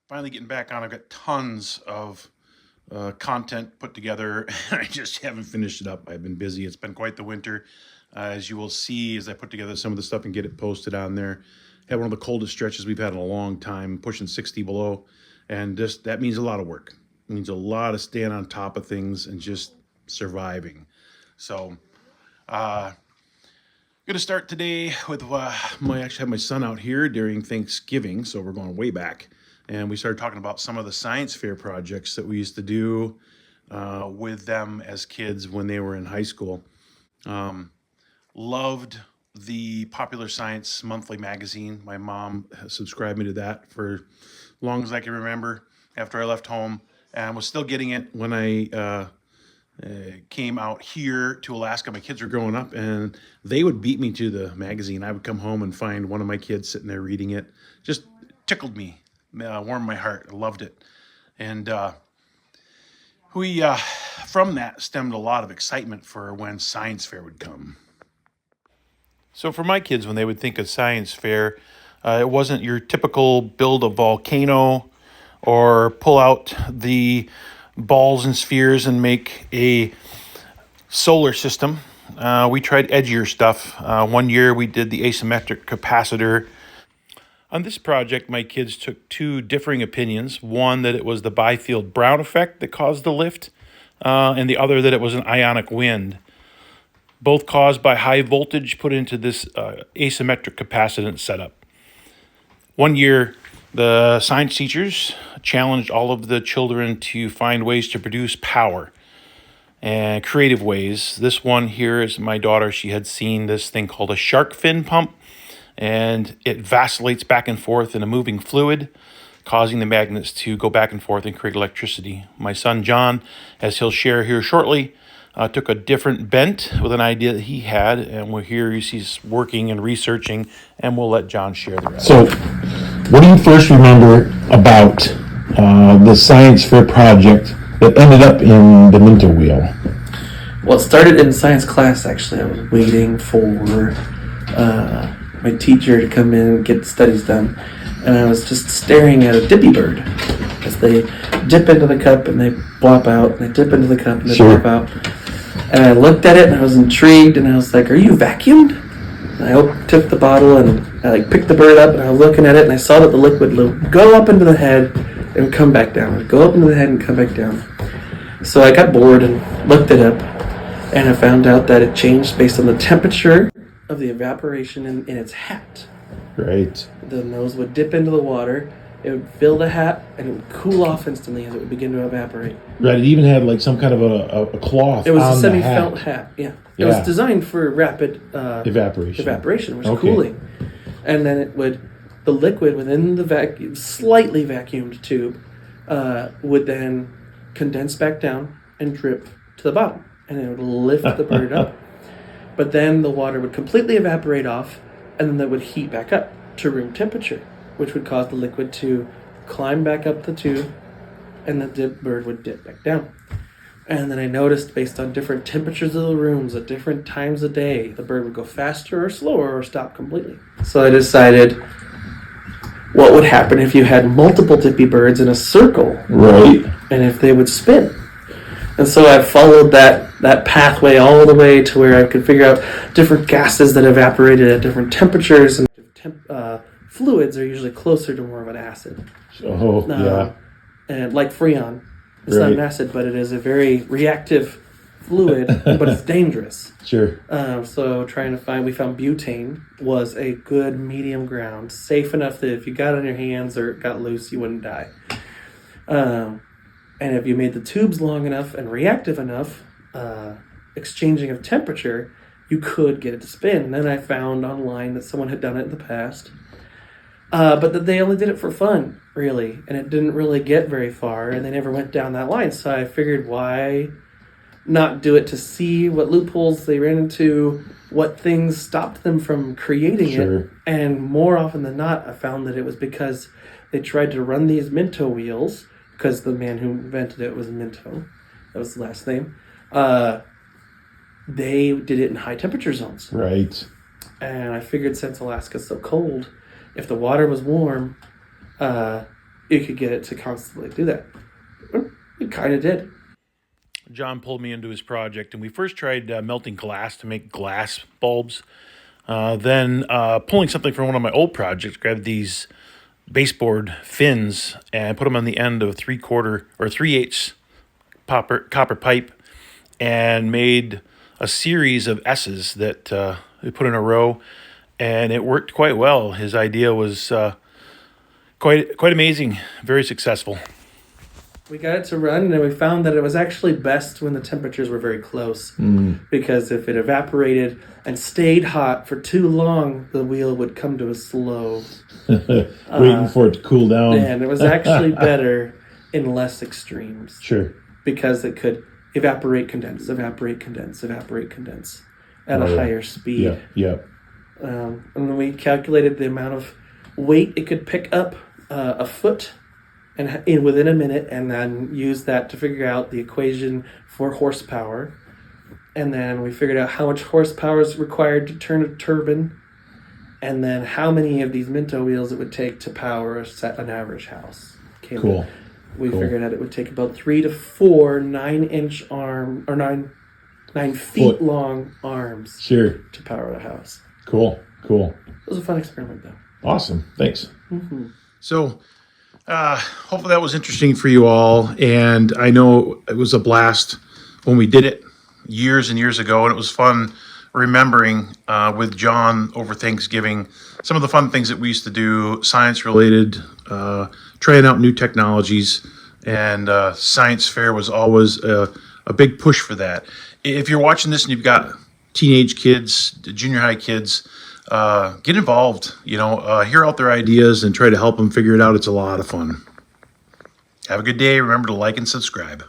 Finally getting back on. I've got tons of content put together. I just haven't finished it up. I've been busy. It's been quite the winter. As you will see, as I put together some of the stuff and get it posted on there, had one of the coldest stretches we've had in a long time, pushing 60 below. And just that means a lot of work. It means a lot of staying on top of things and just surviving. So, going to start today with I actually had my son out here during Thanksgiving, so we're going way back. And we started talking about some of the science fair projects that we used to do with them as kids when they were in high school. Loved the Popular Science monthly magazine. My mom subscribed me to that for as long as I can remember after I left home, and was still getting it when I came out here to Alaska. My kids were growing up, and they would beat me to the magazine. I would come home and find one of my kids sitting there reading it. Just tickled me, warmed my heart. I loved it. And we, from that, stemmed a lot of excitement for when science fair would come. So for my kids, when they would think of science fair, it wasn't your typical build a volcano or pull out the balls and spheres and make a solar system. We tried edgier stuff. One year we did the asymmetric capacitor. On this project, my kids took two differing opinions. One, that it was the Byfield-Brown effect that caused the lift, and the other, that it was an ionic wind. Both caused by high voltage put into this asymmetric capacitance setup. One year, the science teachers challenged all of the children to find ways to produce power and creative ways. This one here is my daughter. She had seen this thing called a shark fin pump, and it vacillates back and forth in a moving fluid, causing the magnets to go back and forth and create electricity. My son John, as he'll share here shortly, took a different bent with an idea that he had, and we're here. He's working and researching, and we'll let John share the rest. So, what do you first remember about the science fair project that ended up in the Minto Wheel? Well, it started in science class, actually. I was waiting for my teacher to come in and get studies done. And I was just staring at a dippy bird as they dip into the cup and they blop out. And they dip into the cup and they Sure. blop out. And I looked at it and I was intrigued and I was like, "Are you vacuumed?" And I took the bottle and I picked the bird up and I was looking at it and I saw that the liquid would go up into the head and come back down. It would go up into the head and come back down. So I got bored and looked it up, and I found out that it changed based on the temperature of the evaporation in its hat. Right. The nose would dip into the water, it would fill the hat, and it would cool off instantly as it would begin to evaporate. Right. It even had like some kind of a cloth. It was on a semi-felt the hat. Yeah. It was designed for rapid evaporation, which is cooling. And then the liquid within the slightly vacuumed tube would then condense back down and drip to the bottom, and it would lift the bird up. But then the water would completely evaporate off, and then that would heat back up to room temperature, which would cause the liquid to climb back up the tube, and the bird would dip back down. And then I noticed, based on different temperatures of the rooms at different times of day, the bird would go faster or slower or stop completely. So I decided, what would happen if you had multiple dippy birds in a circle? Right. And if they would spin. And so I followed that pathway all the way to where I could figure out different gases that evaporated at different temperatures, and fluids are usually closer to more of an acid. Oh, yeah. And like Freon. It's not an acid, but it is a very reactive fluid, but it's dangerous. Sure. So we found butane was a good medium ground, safe enough that if you got on your hands or it got loose, you wouldn't die. And if you made the tubes long enough and reactive enough, exchanging of temperature, you could get it to spin. And then I found online that someone had done it in the past, but that they only did it for fun, really, and it didn't really get very far, and they never went down that line. So I figured, why not do it to see what loopholes they ran into, what things stopped them from creating it. And more often than not, I found that it was because they tried to run these Minto wheels, because the man who invented it was Minto. That was the last name. They did it in high temperature zones. Right. And I figured since Alaska's so cold, if the water was warm, you could get it to constantly do that. It kind of did. John pulled me into his project, and we first tried melting glass to make glass bulbs. Then pulling something from one of my old projects, grabbed these baseboard fins and put them on the end of 3/4 or 3/8 copper pipe, and made a series of S's that we put in a row, and it worked quite well. His idea was quite amazing, very successful. We got it to run, and we found that it was actually best when the temperatures were very close. Because if it evaporated and stayed hot for too long, the wheel would come to a slow. Waiting for it to cool down. And it was actually better in less extremes. Sure. Because it could evaporate, condense, evaporate, condense, evaporate, condense at a higher speed. Yeah. And then we calculated the amount of weight it could pick up a foot and within a minute, and then use that to figure out the equation for horsepower. And then we figured out how much horsepower is required to turn a turbine, and then how many of these Minto wheels it would take to power an average house. Cool. We figured out it would take about 3 to 4 9-inch arm or 9 feet long arms. Sure. To power a house. Cool. It was a fun experiment, though. Awesome. Thanks. So hopefully that was interesting for you all. And I know it was a blast when we did it years and years ago. And it was fun remembering with John over Thanksgiving some of the fun things that we used to do, science related, trying out new technologies. And science fair was always a big push for that. If you're watching this and you've got teenage kids, junior high kids, get involved, hear out their ideas and try to help them figure it out. It's a lot of fun. Have a good day. Remember to like and subscribe.